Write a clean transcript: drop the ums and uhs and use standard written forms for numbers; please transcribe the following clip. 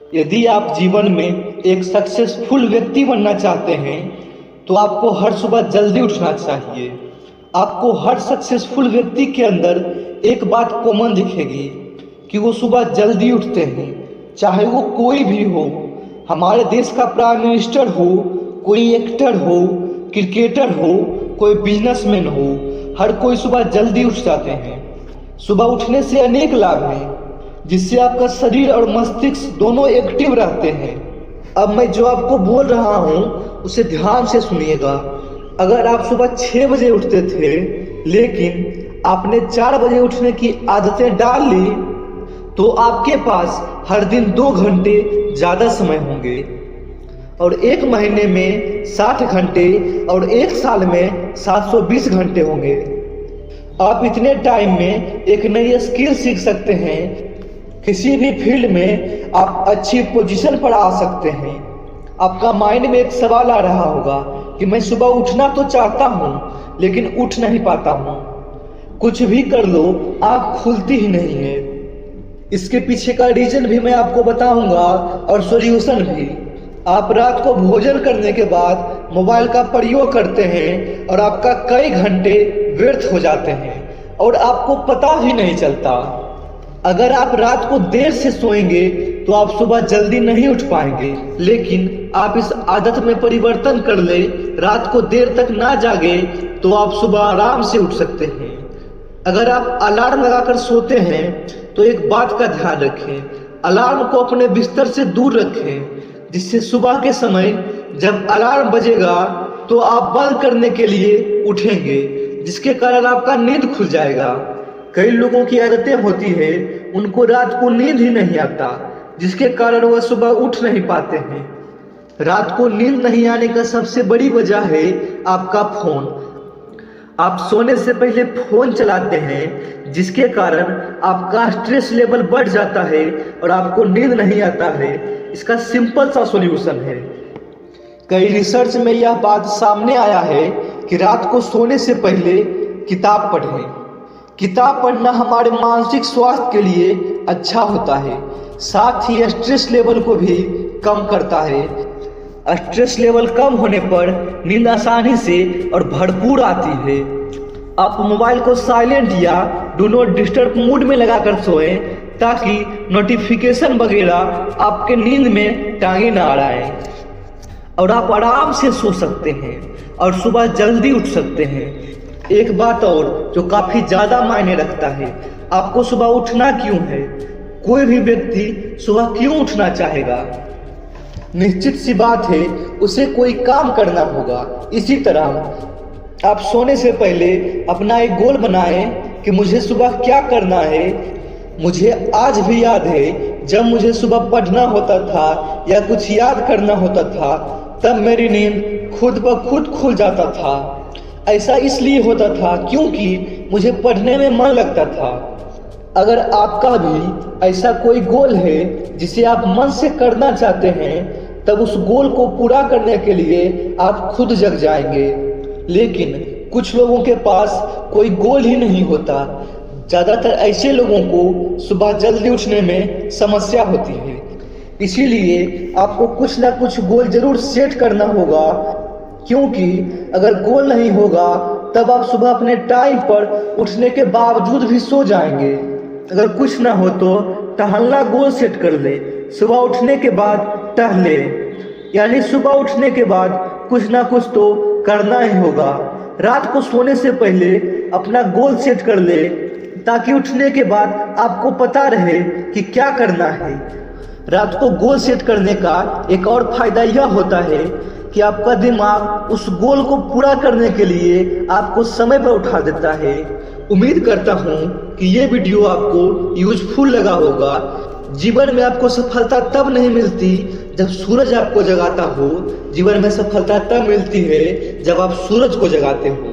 यदि आप जीवन में एक सक्सेसफुल व्यक्ति बनना चाहते हैं तो आपको हर सुबह जल्दी उठना चाहिए। आपको हर सक्सेसफुल व्यक्ति के अंदर एक बात कॉमन दिखेगी कि वो सुबह जल्दी उठते हैं, चाहे वो कोई भी हो। हमारे देश का प्राइम मिनिस्टर हो, कोई एक्टर हो, क्रिकेटर हो, कोई बिजनेसमैन हो, हर कोई सुबह जल्दी उठ जाते हैं। सुबह उठने से अनेक लाभ हैं, जिससे आपका शरीर और मस्तिष्क दोनों एक्टिव रहते हैं। अब मैं जो आपको बोल रहा हूँ उसे ध्यान से सुनिएगा। अगर आप सुबह 6 बजे उठते थे लेकिन आपने 4 बजे उठने की आदतें डाल ली तो आपके पास हर दिन 2 घंटे ज़्यादा समय होंगे और एक महीने में 60 घंटे और एक साल में 720 घंटे होंगे। आप इतने टाइम में एक नई स्किल सीख सकते हैं। किसी भी फील्ड में आप अच्छी पोजीशन पर आ सकते हैं। आपका माइंड में एक सवाल आ रहा होगा कि मैं सुबह उठना तो चाहता हूँ लेकिन उठ नहीं पाता हूँ। कुछ भी कर लो, आँख खुलती ही नहीं है। इसके पीछे का रीजन भी मैं आपको बताऊंगा और सॉल्यूशन भी। आप रात को भोजन करने के बाद मोबाइल का प्रयोग करते हैं और आपका कई घंटे व्यर्थ हो जाते हैं और आपको पता भी नहीं चलता। अगर आप रात को देर से सोएंगे तो आप सुबह जल्दी नहीं उठ पाएंगे, लेकिन आप इस आदत में परिवर्तन कर ले, रात को देर तक ना जागे तो आप सुबह आराम से उठ सकते हैं। अगर आप अलार्म लगाकर सोते हैं तो एक बात का ध्यान रखें, अलार्म को अपने बिस्तर से दूर रखें, जिससे सुबह के समय जब अलार्म बजेगा तो आप बंद करने के लिए उठेंगे, जिसके कारण आपका नींद खुल जाएगा। कई लोगों की आदतें होती है, उनको रात को नींद ही नहीं आता, जिसके कारण वह सुबह उठ नहीं पाते हैं। रात को नींद नहीं आने का सबसे बड़ी वजह है आपका फोन। आप सोने से पहले फोन चलाते हैं, जिसके कारण आपका स्ट्रेस लेवल बढ़ जाता है और आपको नींद नहीं आता है। इसका सिंपल सा सॉल्यूशन है। कई रिसर्च में यह बात सामने आया है कि रात को सोने से पहले किताब पढ़ें। किताब पढ़ना हमारे मानसिक स्वास्थ्य के लिए अच्छा होता है, साथ ही स्ट्रेस लेवल को भी कम करता है। स्ट्रेस लेवल कम होने पर नींद आसानी से और भरपूर आती है। आप मोबाइल को साइलेंट या डू नॉट डिस्टर्ब मोड में लगाकर सोएं, ताकि नोटिफिकेशन वगैरह आपके नींद में टांगे ना अड़ाएं और आप आराम से सो सकते हैं और सुबह जल्दी उठ सकते हैं। एक बात और जो काफ़ी ज़्यादा मायने रखता है, आपको सुबह उठना क्यों है? कोई भी व्यक्ति सुबह क्यों उठना चाहेगा? निश्चित सी बात है, उसे कोई काम करना होगा। इसी तरह आप सोने से पहले अपना एक गोल बनाएं कि मुझे सुबह क्या करना है। मुझे आज भी याद है, जब मुझे सुबह पढ़ना होता था या कुछ याद करना होता था, तब मेरी नींद खुद ब खुद खुल जाता था। ऐसा इसलिए होता था क्योंकि मुझे पढ़ने में मन लगता था। अगर आपका भी ऐसा कोई गोल है जिसे आप मन से करना चाहते हैं, तब उस गोल को पूरा करने के लिए आप खुद जग जाएंगे। लेकिन कुछ लोगों के पास कोई गोल ही नहीं होता। ज़्यादातर ऐसे लोगों को सुबह जल्दी उठने में समस्या होती है। इसीलिए आपको कुछ ना कुछ गोल जरूर सेट करना होगा, क्योंकि अगर गोल नहीं होगा तब आप सुबह अपने टाइम पर उठने के बावजूद भी सो जाएंगे। अगर कुछ ना हो तो टहलना गोल सेट कर ले। सुबह उठने के बाद टहले, यानी सुबह उठने के बाद कुछ ना कुछ तो करना ही होगा। रात को सोने से पहले अपना गोल सेट कर ले, ताकि उठने के बाद आपको पता रहे कि क्या करना है। रात को गोल सेट करने का एक और फायदा यह होता है कि आपका दिमाग उस गोल को पूरा करने के लिए आपको समय पर उठा देता है। उम्मीद करता हूँ कि ये वीडियो आपको यूजफुल लगा होगा। जीवन में आपको सफलता तब नहीं मिलती जब सूरज आपको जगाता हो। जीवन में सफलता तब मिलती है जब आप सूरज को जगाते हो।